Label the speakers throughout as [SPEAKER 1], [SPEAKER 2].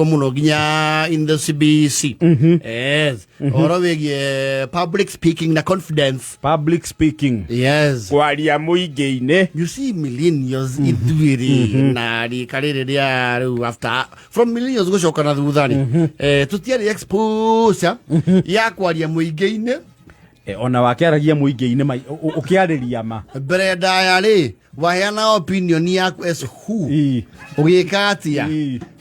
[SPEAKER 1] muno ginya in the CBC. Yes. Oro wege public speaking na confidence.
[SPEAKER 2] Public speaking.
[SPEAKER 1] Yes.
[SPEAKER 2] Kwaria muingi-ini.
[SPEAKER 1] You see millennials ithuiri na rikarire ria riu after from millennials gocoka na thuthani. Tutiari exposure ya kwaria muingi-ini.
[SPEAKER 2] Ona wakiaragia muingi-ini ukiariria ma.
[SPEAKER 1] Brenda yari waheana opinion yaku as who ugika atia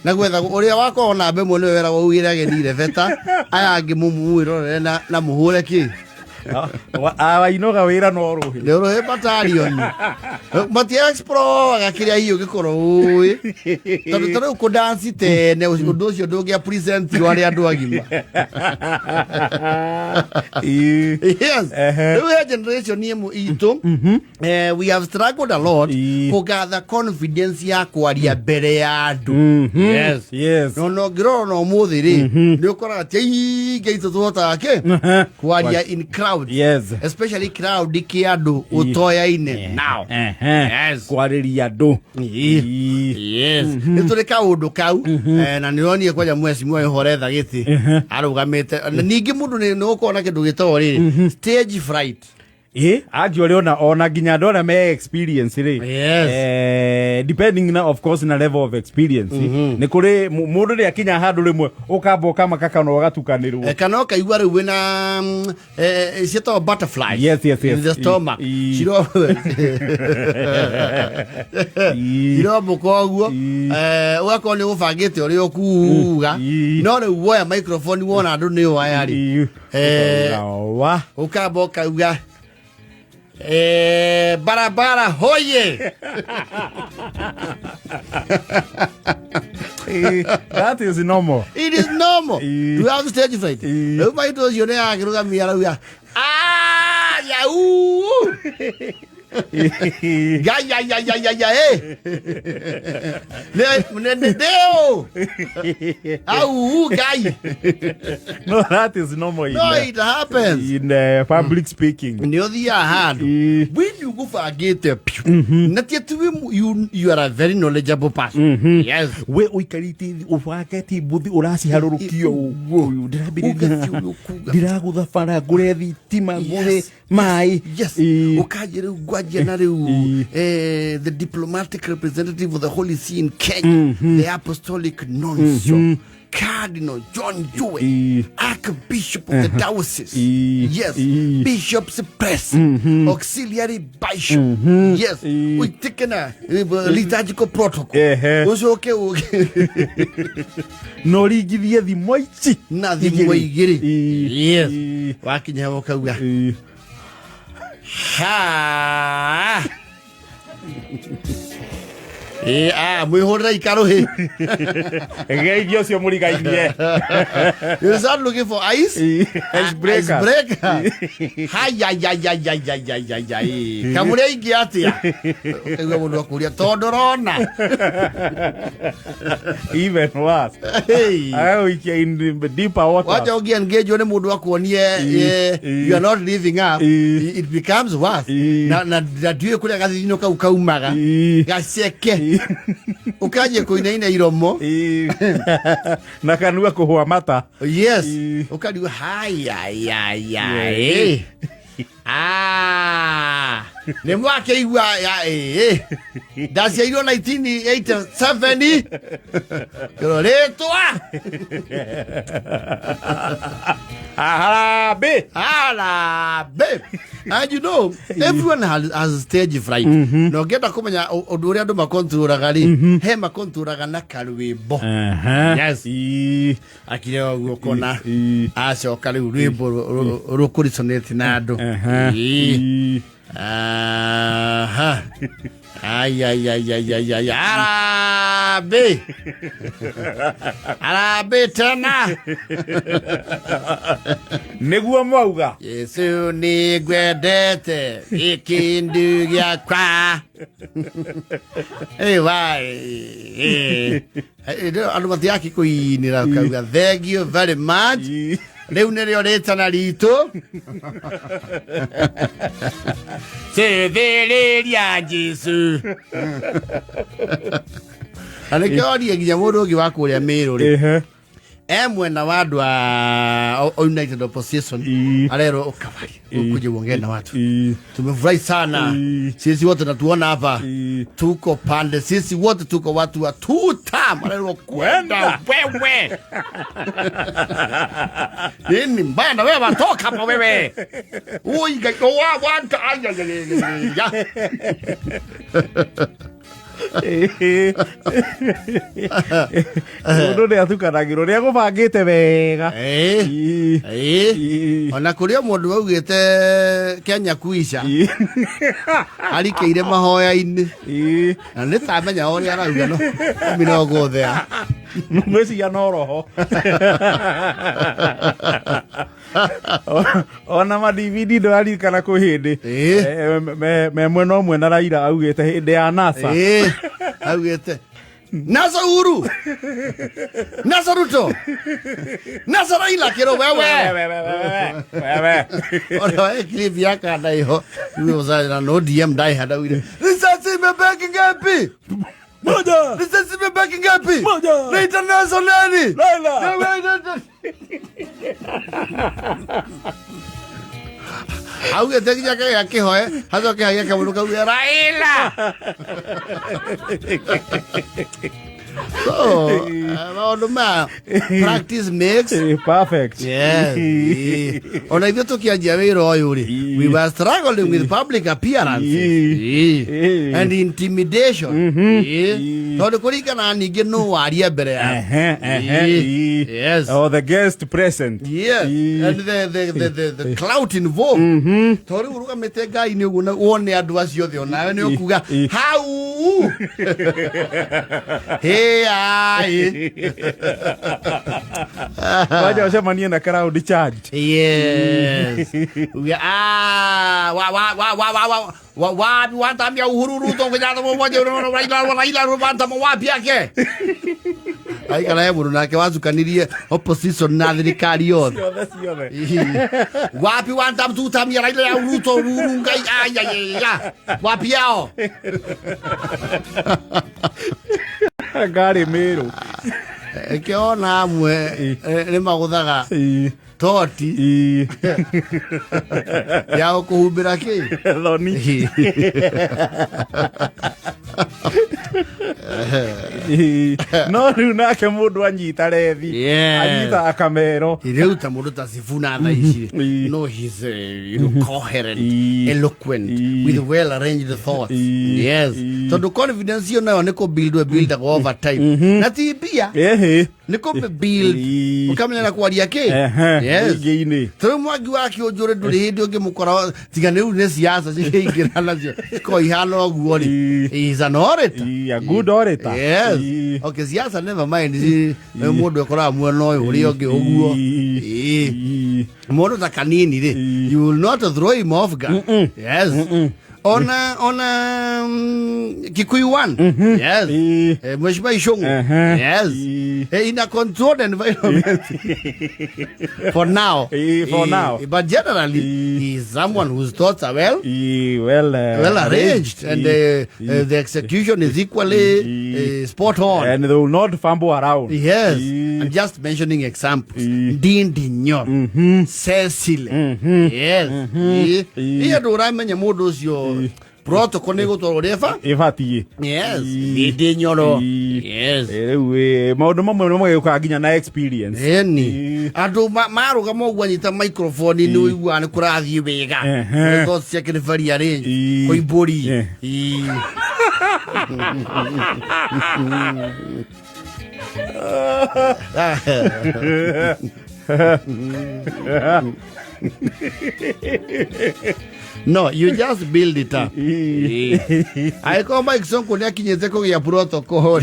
[SPEAKER 1] na gwetha uria wako na mbe mwe wera ugira genire beta aya angi mumuiro na muhure ki
[SPEAKER 2] inoga wira no ruhi
[SPEAKER 1] ne ruhi battalion mati explore gakiria hiyo gikoro ui tondu ku dance tene undu ucio ndugia present wari andu agima yes the generation yemu itu we have struggled a lot kugatha confidence ya kwaria mbere ya andu yes no ngiro no muthiri ni ukora ti geito thota ke kwaria in crowd.
[SPEAKER 2] Yes.
[SPEAKER 1] Especially crowd kiado utoya ine now. Yes.
[SPEAKER 2] Kwariria andu.
[SPEAKER 1] Yes. Nitule ka undu kau na nironi kwaja mwesi mwe horetha giti arugamite ningi mundu ni ukona kindu gitori stage fright.
[SPEAKER 2] Actually ona ginya ndona me experience ri.
[SPEAKER 1] Yes.
[SPEAKER 2] Depending na of course na level of experience. Ni kuri mundu ri akinya handu rimwe ukamba kama kaka no gatukanirwo.
[SPEAKER 1] Kana kaigwa ri wina sieto butterfly.
[SPEAKER 2] Yes.
[SPEAKER 1] In the stomach. Shiro. Shiro bokoguo. Wako ni ufagite uri okuga. No ri woya microphone wona andu ni wayari.
[SPEAKER 2] Wa
[SPEAKER 1] ukamba kauga barabara hoye.
[SPEAKER 2] That is normal.
[SPEAKER 1] It is normal. You have stage fright. Everybody knows you there. Kiruga miara. Ya Deo. Guy.
[SPEAKER 2] No, that is normal.
[SPEAKER 1] No, it happens.
[SPEAKER 2] In public speaking.
[SPEAKER 1] On the other hand, when you go for a gate, not yet you are a very knowledgeable person. Yes.
[SPEAKER 2] We uikariti ufaketi buthi urasi harurukio. Diragutha fara gure thitima gure mai.
[SPEAKER 1] Yes. Ukajiru the diplomatic representative of the Holy See in Kenya, the Apostolic Nuncio, Cardinal John Dewey, Archbishop of the Diocese, yes, Bishop's Press, Auxiliary Bishop, yes, we taken a liturgical protocol. Okay.
[SPEAKER 2] No rigivia the moichi,
[SPEAKER 1] nothing yes, walking here. Ha! Mwihorera ikaro he.
[SPEAKER 2] Geithio cio murigainie.
[SPEAKER 1] You start looking for ice?
[SPEAKER 2] Icebreaker.
[SPEAKER 1] Icebreaker. Kamure ingi atia. Ewe mundu akuria tondorona.
[SPEAKER 2] Even worse. I ikia in deeper water.
[SPEAKER 1] Wacha ugi engage one mundu akuonie you are not living up. It becomes worse. Na diwe kule gathino kaumaga. Gaceke. Ukaje kuinaina iromo
[SPEAKER 2] na kanua kuhua mata.
[SPEAKER 1] Yes. Ukadiwa ne mwake iwa dasia iro 1987 Loretwa
[SPEAKER 2] Halabe.
[SPEAKER 1] And you know, everyone has stage fright. No get a kumenya oduria do makontura gali. He makontura gana kalwebo. Yes. Akile gukona. Asho kalwebo rokurisoneti nado. Arabe tena.
[SPEAKER 2] Neguo mwauga.
[SPEAKER 1] Yesu ni gwendete ikindu gyakwa. Why? Andu yake kuinira kauga thank you very much. Leu nerio retana rito. Seveleria Jesu. Alekioria nginya mundu ungi wa kuria Meru ri mwena wa andu a United Opposition alero ukavai ukuje uongee na watu. Tumefurahi sana sisi wote natuona hapa, tuko pande, sisi wote tuko watu wa tutam alero kwenda wewe. Nini mbana wewe watoka hapa wewe. Ui gawa wanta aya.
[SPEAKER 2] Mundu ni atukanagirwo ni agubangite wega.
[SPEAKER 1] Ona kuria mundu waugite Kenya kuisha arikeire mahoya-ini na ni tamenya oria arauga no mino guthea
[SPEAKER 2] mweci no roho ona ma DVD ndo arikana ku hindi me mwena umwe na Raila augite hindi ya NASA
[SPEAKER 1] augite NASA Uhuru NASA Ruto NASA Raila kiro wewe ora clip yaka ndaiho uza na ODM dai hada wile risasi imebaki ngapi moja risasi imebaki ngapi moja na internationali Raila Auge tekia kaya kihoe hazo kaya kamuruka Raila. So, practice makes
[SPEAKER 2] perfect.
[SPEAKER 1] Yes. On a to we were struggling with public appearance and intimidation. So the Korika and Nigeno are yes.
[SPEAKER 2] Oh, the guest present.
[SPEAKER 1] Yes. And the clout involved. Tori uruka metega ini one adwas yo the na ni okuga. How?
[SPEAKER 2] Waja washa mania na crowd charged.
[SPEAKER 1] Yes. Wantamia Uhuru Ruto kujata mmoja Raila wantam wapi yake. Aikana yeye nake wazukanirie opposition na thirikari yothe. Wapi wantam tutamia Raila ya Ruto rungai aya wapi yao.
[SPEAKER 2] Gari Meru
[SPEAKER 1] Kiona amwe ni maguthaga toti ya kuhumbira ki
[SPEAKER 2] thoni no riu nake mundu anyita rethi anyita akamero
[SPEAKER 1] riu ta mundu ta Sifuna tha ici no he's coherent eloquent with well arranged thoughts. Yes, so the confidence you know ne ko build over time na tibia ne ko build ukamenya na kwaria ki. Yes, so mwagi wake ujure nduri hindi ungi mukora tiga ne une siasa cikingirana cio ko ihano guori is an orator,
[SPEAKER 2] a good orator.
[SPEAKER 1] Yes. Okay, siasa never mind mundu ekora mwena uyu uri ungi uguo mundu ta kanini ri you will not throw him off guard. Yes. Ona Kikuyu one. Yes. Mheshimiwa Ishungu. Yes. In a controlled environment. For now. But generally, he is someone whose thoughts are well arranged, and the execution is equally spot on.
[SPEAKER 2] And they will not fumble around.
[SPEAKER 1] Yes. I'm just mentioning examples. Dean Dinyo. Cecil. Yes. Here do ramenya modos yo protocol nego to refa
[SPEAKER 2] ifati.
[SPEAKER 1] Yes. Dinyo. Yes.
[SPEAKER 2] Maundu mamwe ukaginya na experience.
[SPEAKER 1] Eni andu maruga mogwanyita microphone ni uiguane kurathie wega. Thoughts cia kene very arrange koibori. No, you just build it up. I come back so kunya kinyete ko ya protocol.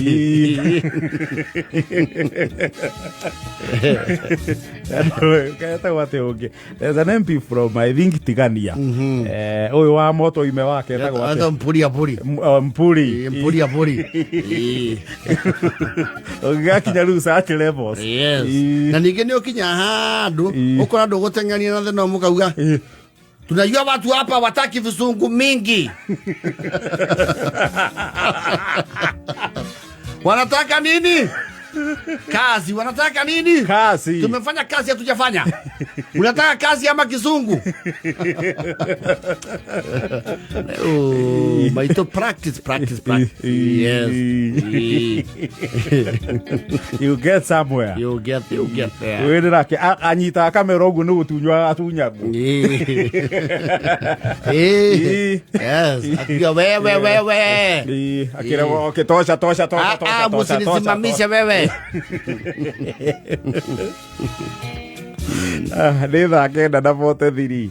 [SPEAKER 1] There's
[SPEAKER 2] an MP from I think Tigania. Oyo wa moto ime wake etagwo
[SPEAKER 1] ate. Mpuri.
[SPEAKER 2] Ogakinya riu search levels.
[SPEAKER 1] Yes. Na ninge ni okinya handu ukora ndo gutengania na theno mukauga tunajua watu hapa wataki visungu mingi. Wanataka nini? Kazi. Wanataka nini?
[SPEAKER 2] Kazi.
[SPEAKER 1] Tumefanya kazi, hatujafanya. Unataka kazi ama kizungu? Oh, but practice. Yes.
[SPEAKER 2] You get somewhere.
[SPEAKER 1] You get there.
[SPEAKER 2] Wewe rake anyita kamera ugu ni gutunywa atunya.
[SPEAKER 1] Yes. Akiwa wewe.
[SPEAKER 2] Akira okay, tosha.
[SPEAKER 1] Msinisimamishe wewe.
[SPEAKER 2] Nĩ thaa 9:43.